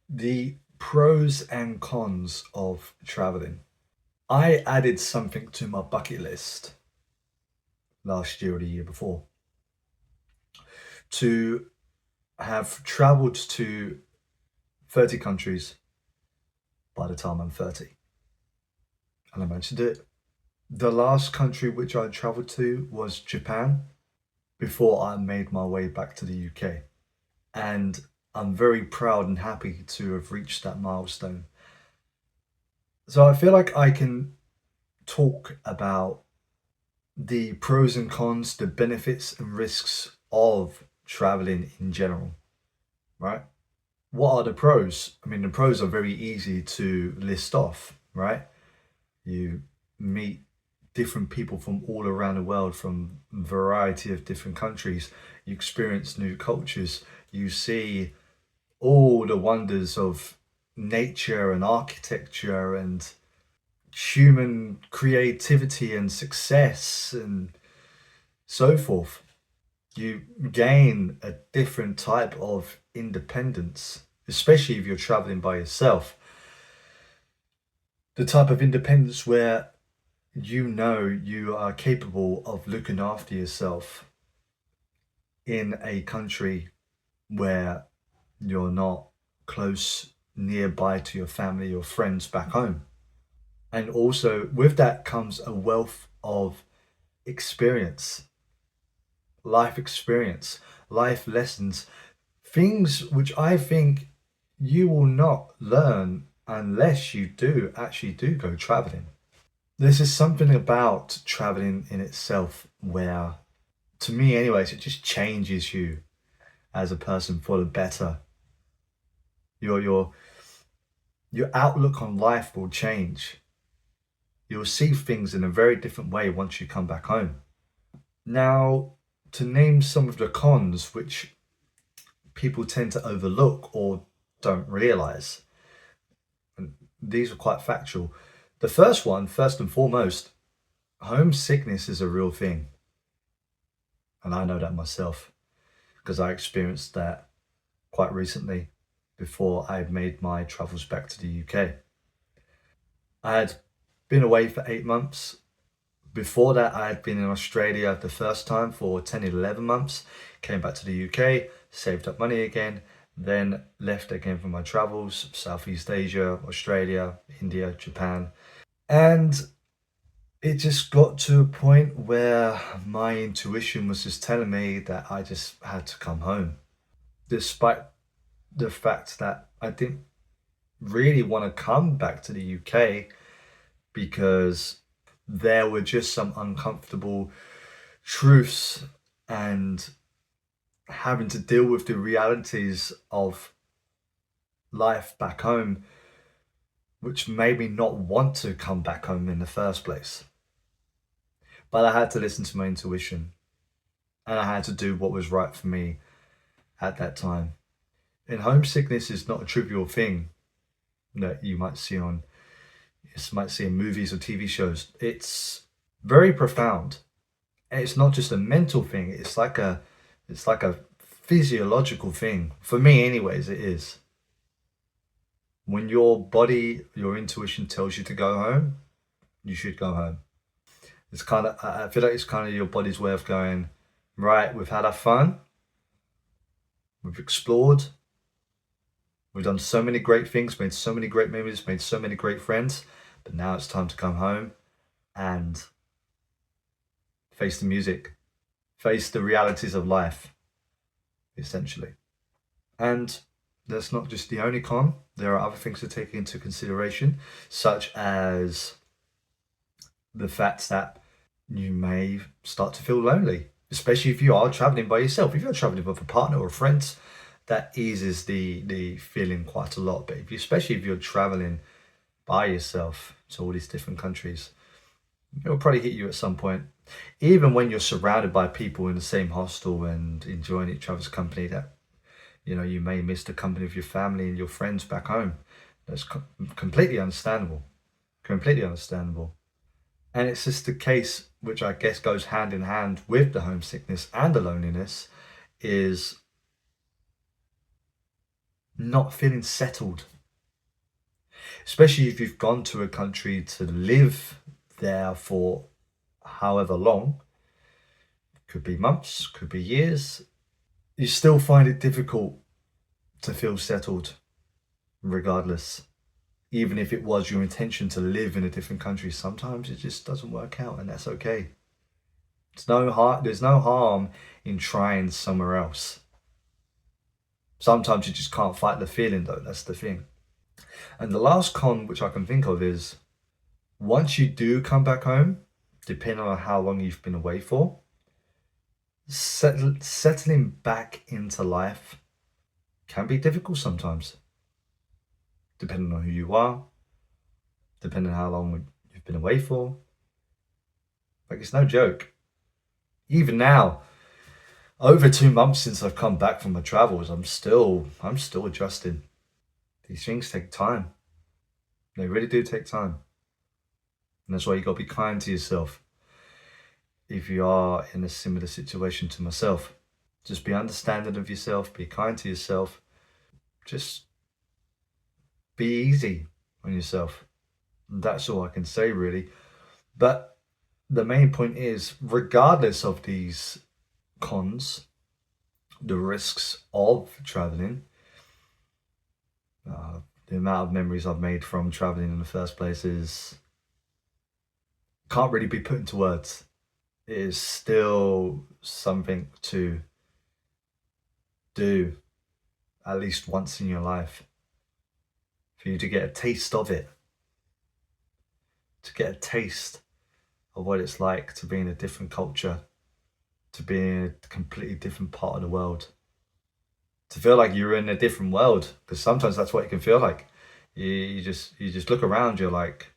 The pros and cons of traveling. I added something to my bucket list last year or the year before to have traveled to 30 countries by the time I'm 30. And I managed to do it. The last country which I traveled to was Japan before I made my way back to the UK. And I'm very proud and happy to have reached that milestone. So I feel like I can talk about the pros and cons, the benefits and risks of traveling in general, right? What are the pros? I mean, the pros are very easy to list off, right? You meet different people from all around the world, from a variety of different countries. You experience new cultures. You see all the wonders of nature and architecture and human creativity and success and so forth. You gain a different type of independence, especially if you're traveling by yourself. The type of independence where you know you are capable of looking after yourself in a country where you're not close nearby to your family or friends back home. And also, with that comes a wealth of experience, experience, life lessons, things which I think you will not learn unless you do actually do go traveling. This is something about traveling in itself where, to me anyways, it just changes you as a person for the better. Your your your outlook on life will change. You'll see things in a very different way once you come back home. Now, to name some of the cons which people tend to overlook or don't realize, and these are quite factual. The first one, first and foremost, homesickness is a real thing. And I know that myself because I experienced that quite recently before I made my travels back to the UK. I had been away for 8 months. Before that, I had been in Australia the first time for 10, 11 months, came back to the UK, saved up money again, then left again for my travels, Southeast Asia, Australia, India, Japan. And it just got to a point where my intuition was just telling me that I just had to come home, despite the fact that I didn't really want to come back to the UK because there were just some uncomfortable truths and having to deal with the realities of life back home, which made me not want to come back home in the first place. But I had to listen to my intuition and I had to do what was right for me at that time. And homesickness is not a trivial thing that you might see in movies or TV shows. It's very profound. And it's not just a mental thing, it's like a physiological thing. For me anyways, it is. When your body, your intuition tells you to go home, you should go home. It's kind of, I feel like it's kind of your body's way of going, right, we've had our fun, we've explored, we've done so many great things, made so many great memories, made so many great friends, but now it's time to come home and face the music, face the realities of life, essentially. And that's not just the only con. There are other things to take into consideration, such as the fact that you may start to feel lonely, especially if you are traveling by yourself. If you're traveling with a partner or friends, that eases the feeling quite a lot. But especially if you're traveling by yourself to all these different countries, it'll probably hit you at some point. Even when you're surrounded by people in the same hostel and enjoying each other's company, that you may miss the company of your family and your friends back home. That's completely understandable. Completely understandable. And it's just the case, which I guess goes hand in hand with the homesickness and the loneliness, is not feeling settled. Especially if you've gone to a country to live there for however long, could be months, could be years, you still find it difficult to feel settled regardless. Even if it was your intention to live in a different country, sometimes it just doesn't work out, and that's okay. There's no harm in trying somewhere else. Sometimes you just can't fight the feeling though, that's the thing. And the last con which I can think of is, once you do come back home, depending on how long you've been away for, settling back into life can be difficult sometimes, depending on who you are, depending on how long you've been away for. Like, it's no joke. Even now, over 2 months since I've come back from my travels, I'm still adjusting. These things take time. They really do take time. And that's why you got to be kind to yourself. If you are in a similar situation to myself, just be understanding of yourself, be kind to yourself, just be easy on yourself. That's all I can say, really. But the main point is, regardless of these cons, the risks of traveling, the amount of memories I've made from traveling in the first place can't really be put into words. It is still something to do at least once in your life, for you to get a taste of it, to get a taste of what it's like to be in a different culture, to be in a completely different part of the world, to feel like you're in a different world, because sometimes that's what it can feel like. You just look around, you're like,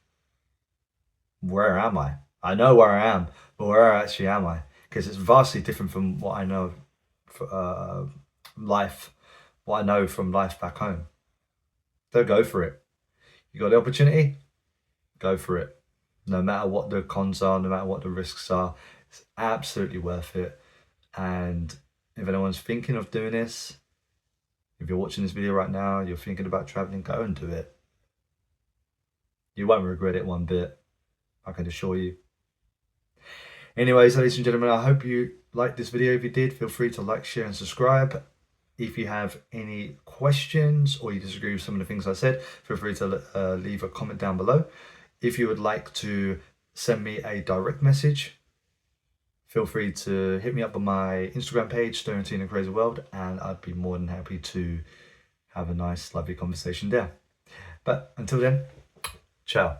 where am I? I know where I am, but where actually am I? Because it's vastly different from what I know what I know from life back home. So go for it. You got the opportunity, go for it. No matter what the cons are, no matter what the risks are, it's absolutely worth it. And if anyone's thinking of doing this, if you're watching this video right now, you're thinking about traveling, go and do it. You won't regret it one bit, I can assure you. Anyways, ladies and gentlemen, I hope you liked this video. If you did, feel free to like, share and subscribe. If you have any questions or you disagree with some of the things I said, feel free to leave a comment down below. If you would like to send me a direct message, feel free to hit me up on my Instagram page, stirringteainacrazyworld, and I'd be more than happy to have a nice, lovely conversation there. But until then, ciao.